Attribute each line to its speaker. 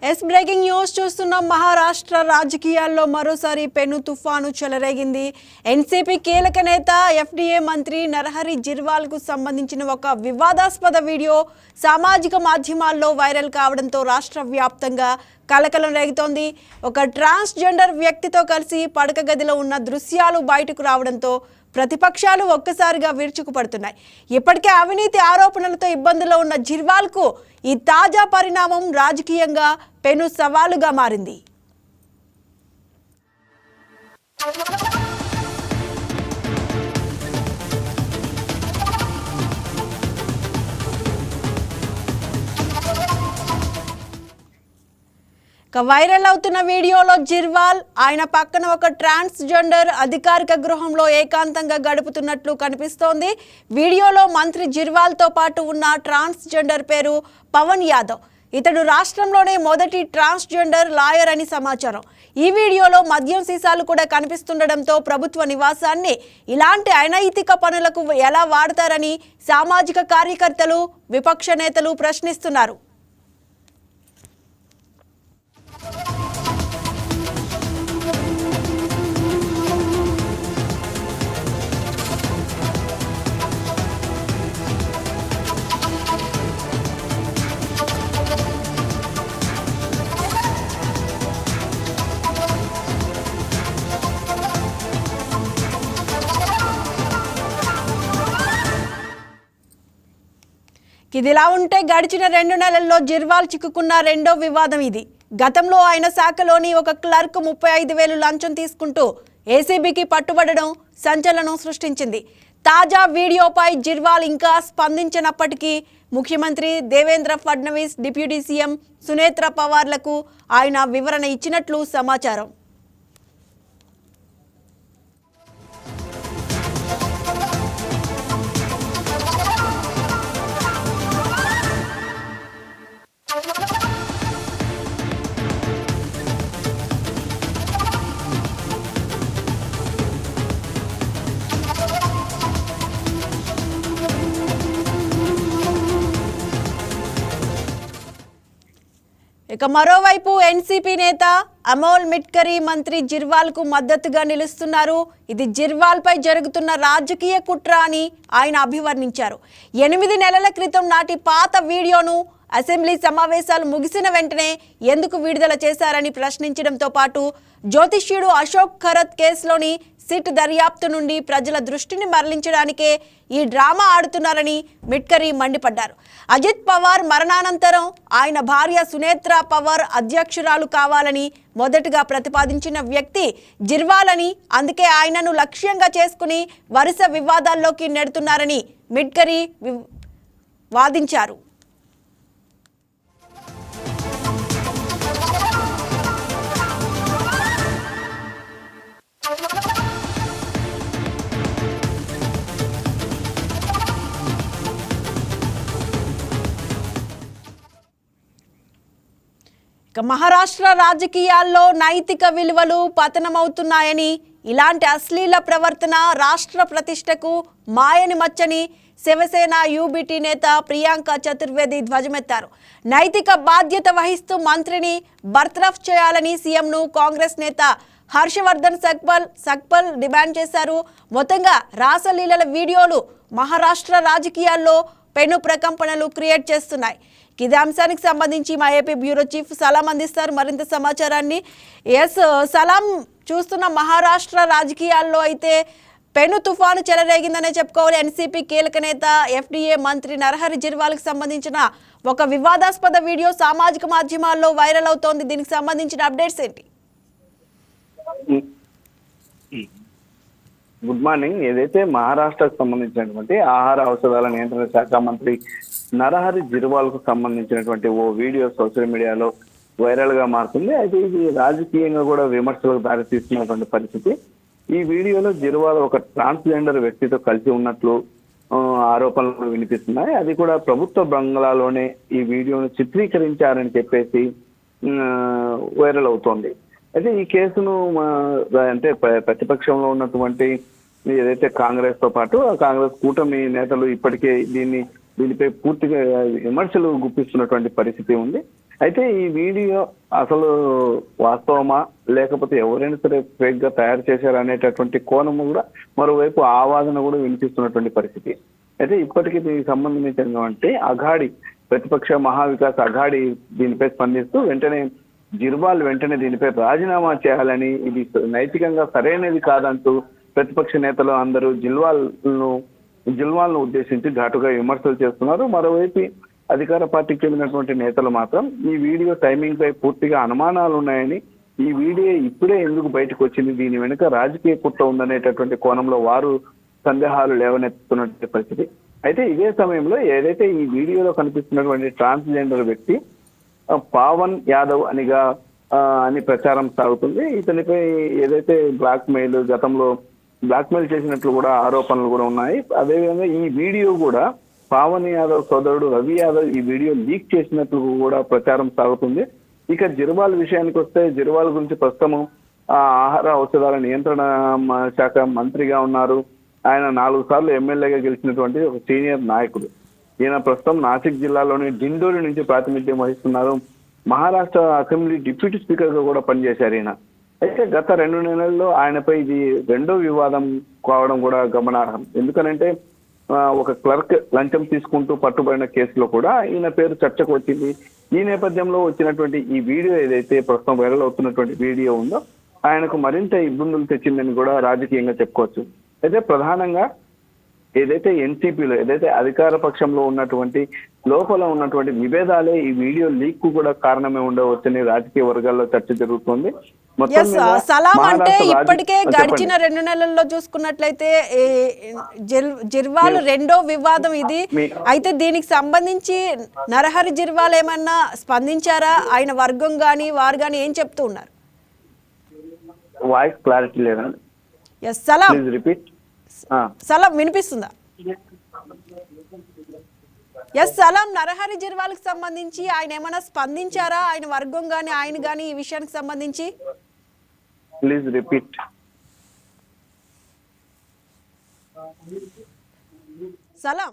Speaker 1: Yes breaking news చూస్తున్నాం. మహారాష్ట్ర రాజకీయాల్లో మరోసారి పెను తుఫాను చెలరేగింది. ఎన్సీపీ కీలక నేత ఎఫ్డీఏ మంత్రి నరహరి జిర్వాల్ కు సంబంధించిన ఒక వివాదాస్పద వీడియో సామాజిక మాధ్యమాల్లో వైరల్ కావడంతో రాష్ట్ర వ్యాప్తంగా కలకలం రేగుతోంది. ఒక ట్రాన్స్జెండర్ వ్యక్తితో కలిసి పడక గదిలో ఉన్న దృశ్యాలు బయటకు రావడంతో ప్రతిపక్షాలు ఒక్కసారిగా విరుచుకుపడుతున్నాయి. ఇప్పటికే అవినీతి ఆరోపణలతో ఇబ్బందుల్లో ఉన్న జిర్వాల్ కు ఈ తాజా పరిణామం రాజకీయంగా పెను సవాలుగా మారింది. వైరల్ అవుతున్న వీడియోలో జిర్వాల్ ఆయన పక్కన ఒక ట్రాన్స్జెండర్ అధికారిక గృహంలో ఏకాంతంగా గడుపుతున్నట్లు కనిపిస్తోంది. వీడియోలో మంత్రి జిర్వాల్తో పాటు ఉన్న ట్రాన్స్జెండర్ పేరు పవన్ యాదవ్. ఇతడు రాష్ట్రంలోనే మొదటి ట్రాన్స్జెండర్ లాయర్ అని సమాచారం. ఈ వీడియోలో మద్యం సీసాలు కూడా కనిపిస్తుండడంతో ప్రభుత్వ నివాసాన్ని ఇలాంటి అనైతిక పనులకు ఎలా వాడతారని సామాజిక కార్యకర్తలు, విపక్ష నేతలు ప్రశ్నిస్తున్నారు. ఇదిలా ఉంటే గడిచిన 2 నెలల్లో జిర్వాల్ చిక్కుకున్న రెండో వివాదం ఇది. గతంలో ఆయన శాఖలోని ఒక క్లర్క్ 35,000 లంచం తీసుకుంటూ ఏసీబీకి పట్టుబడడం సంచలనం సృష్టించింది. తాజా వీడియోపై జిర్వాల్ ఇంకా స్పందించినప్పటికీ ముఖ్యమంత్రి దేవేంద్ర ఫడ్నవీస్, డిప్యూటీ సీఎం సునేత్ర పవార్లకు ఆయన వివరణ ఇచ్చినట్లు సమాచారం. ఇక మరోవైపు ఎన్సీపీ నేత అమోల్ మిట్కరీ మంత్రి జిర్వాల్ కు మద్దతుగా నిలుస్తున్నారు. ఇది జిర్వాల్ పై జరుగుతున్న రాజకీయ కుట్ర అని ఆయన అభివర్ణించారు. 8 నెలల క్రితం నాటి పాత వీడియోను అసెంబ్లీ సమావేశాలు ముగిసిన వెంటనే ఎందుకు విడుదల చేశారని ప్రశ్నించడంతో పాటు జ్యోతిష్యుడు అశోక్ ఖరత్ కేసులోని సిట్ దర్యాప్తు నుండి ప్రజల దృష్టిని మరలించడానికే ఈ డ్రామా ఆడుతున్నారని మిట్కరీ మండిపడ్డారు. అజిత్ పవార్ మరణానంతరం ఆయన భార్య సునేత్ర పవార్ అధ్యక్షురాలు కావాలని మొదటగా ప్రతిపాదించిన వ్యక్తి జిర్వాల్ అని, అందుకే ఆయనను లక్ష్యంగా చేసుకుని వరుస వివాదాల్లోకి నెడుతున్నారని మిట్కరీ వాదించారు. ఇక మహారాష్ట్ర రాజకీయాల్లో నైతిక విలువలు పతనమవుతున్నాయని, ఇలాంటి అశ్లీల ప్రవర్తన రాష్ట్ర ప్రతిష్టకు మాయని మచ్చని శివసేన యూబీటీ నేత ప్రియాంక చతుర్వేది ధ్వజమెత్తారు. నైతిక బాధ్యత వహిస్తూ మంత్రిని బర్తరఫ్ చేయాలని సీఎంను కాంగ్రెస్ నేత హర్షవర్ధన్ సక్పల్ డిమాండ్ చేశారు. మొత్తంగా రాసలీలల వీడియోలు మహారాష్ట్ర రాజకీయాల్లో పెను ప్రకంపనలు క్రియేట్ చేస్తున్నాయి. ఇదే అంశానికి సంబంధించి మా ఏపీ బ్యూరో చీఫ్ సలాం అందిస్తారు మరింత సమాచారాన్ని. ఎస్ సలాం, చూస్తున్న మహారాష్ట్ర రాజకీయాల్లో అయితే పెను తుఫాను చెలరేగిందనే చెప్పుకోవాలి. ఎన్సీపీ కీలక నేత ఎఫ్డీఏ మంత్రి నరహరి జిర్వాల్కి సంబంధించిన ఒక వివాదాస్పద వీడియో సామాజిక మాధ్యమాల్లో వైరల్ అవుతోంది. దీనికి సంబంధించిన అప్డేట్స్ ఏంటి?
Speaker 2: Good morning. ఏదైతే మహారాష్ట్రకు సంబంధించినటువంటి ఆహార ఔషధాల నియంత్రణ శాఖ మంత్రి నరహరి జిర్వాల్ కు సంబంధించినటువంటి ఓ వీడియో సోషల్ మీడియాలో వైరల్ గా మారుతుంది. అయితే ఇది రాజకీయంగా కూడా విమర్శలకు దారితీస్తున్నటువంటి పరిస్థితి. ఈ వీడియోలో జిర్వాల్ ఒక ట్రాన్స్జెండర్ వ్యక్తితో కలిసి ఉన్నట్లు ఆరోపణలు వినిపిస్తున్నాయి. అది కూడా ప్రభుత్వ బంగ్లాలోనే ఈ వీడియోను చిత్రీకరించారని చెప్పేసి వైరల్ అవుతోంది. అయితే ఈ కేసును అంటే ప్రతిపక్షంలో ఉన్నటువంటి ఏదైతే కాంగ్రెస్ తో పాటు కాంగ్రెస్ కూటమి నేతలు ఇప్పటికే దీనిపై పూర్తిగా విమర్శలు గుప్పిస్తున్నటువంటి పరిస్థితి ఉంది. అయితే ఈ వీడియో అసలు వాస్తవమా లేకపోతే ఎవరైనా సరే ఫేక్ గా తయారు చేశారు అనేటటువంటి కోణము కూడా మరోవైపు ఆ వాదన కూడా వినిపిస్తున్నటువంటి పరిస్థితి. అయితే ఇప్పటికీ దీనికి సంబంధించినటువంటి అఘాడి ప్రతిపక్ష మహావికాస్ అఘాడి దీనిపై స్పందిస్తూ వెంటనే దీనిపై రాజీనామా చేయాలని, ఇది నైతికంగా సరైనది కాదంటూ ప్రతిపక్ష నేతలు అందరూ జిల్వాల్ను ఉద్దేశించి ఘాటుగా విమర్శలు చేస్తున్నారు. మరోవైపు అధికార పార్టీకి చెందినటువంటి నేతలు మాత్రం ఈ వీడియో టైమింగ్ పై పూర్తిగా అనుమానాలు ఉన్నాయని, ఈ వీడియో ఇప్పుడే ఎందుకు బయటకు వచ్చింది, దీని వెనుక రాజకీయ కుట్ర ఉందనేటటువంటి కోణంలో వారు సందేహాలు లేవనెత్తుతున్నటువంటి పరిస్థితి. అయితే ఇదే సమయంలో ఏదైతే ఈ వీడియోలో కనిపిస్తున్నటువంటి ట్రాన్స్జెండర్ వ్యక్తి పావన్ యాదవ్ అని ప్రచారం సాగుతుంది. ఇతనిపై ఏదైతే గతంలో బ్లాక్మెయిల్ చేసినట్లు కూడా ఆరోపణలు కూడా ఉన్నాయి. అదేవిధంగా ఈ వీడియో కూడా పావన్ యాదవ్ సోదరుడు రవి యాదవ్ ఈ వీడియో లీక్ చేసినట్లు కూడా ప్రచారం సాగుతుంది. ఇక జిర్వాల్ విషయానికి వస్తే, జిర్వాల్ గురించి ప్రస్తుతం ఆహార ఔషధాల నియంత్రణ శాఖ మంత్రిగా ఉన్నారు. ఆయన 4 సార్లు ఎమ్మెల్యేగా గెలిచినటువంటి ఒక సీనియర్ నాయకుడు. ఈయన ప్రస్తుతం నాసిక్ జిల్లాలోని డిండోరి నుంచి ప్రాతినిధ్యం వహిస్తున్నారు. మహారాష్ట్ర అసెంబ్లీ డిప్యూటీ స్పీకర్ గా కూడా పనిచేశారు ఈయన. అయితే గత 2 నెలల్లో ఆయనపై ఇది రెండో వివాదం కావడం కూడా గమనార్హం. ఎందుకనంటే ఒక క్లర్క్ లంచం తీసుకుంటూ పట్టుబడిన కేసులో కూడా ఈయన పేరు చర్చకు వచ్చింది. ఈ నేపథ్యంలో వచ్చినటువంటి ఈ వీడియో ఏదైతే ప్రస్తుతం వైరల్ అవుతున్నటువంటి వీడియో ఉందో ఆయనకు మరింత ఇబ్బందులు తెచ్చిందని కూడా రాజకీయంగా చెప్పుకోవచ్చు. అయితే ప్రధానంగా ఏదైతే ఎన్సీపీలో ఏదైతే అధికార పక్షంలో ఉన్నటువంటి లోపల ఉన్నటువంటి విభేదాలే ఈ వీడియో లీక్ కు కూడా కారణమే ఉండవచ్చని రాజకీయ వర్గాల్లో చర్చ జరుగుతుంది.
Speaker 1: సలాం అంటే ఇప్పటికే గడిచిన 2 నెలల్లో చూసుకున్నట్లయితే జిర్వాల్ రెండో వివాదం ఇది. అయితే దీనికి సంబంధించి నరహరి జిర్వాల్ ఏమన్నా స్పందించారా? ఆయన వర్గం గాని వారు గాని ఏం చెప్తూ ఉన్నారు?
Speaker 2: వాయిస్ క్లారిటీ లేదండి.
Speaker 1: సలాం
Speaker 2: రిపీట్.
Speaker 1: సలాం వినిపిస్తుందా? సలాం, నరహరి జిర్వాల్ కి సంబంధించి ఆయన ఏమైనా స్పందించారా? ఆయన వర్గం గాని ఆయన గాని ఈ విషయానికి సంబంధించి?
Speaker 2: Please repeat.
Speaker 1: సలాం.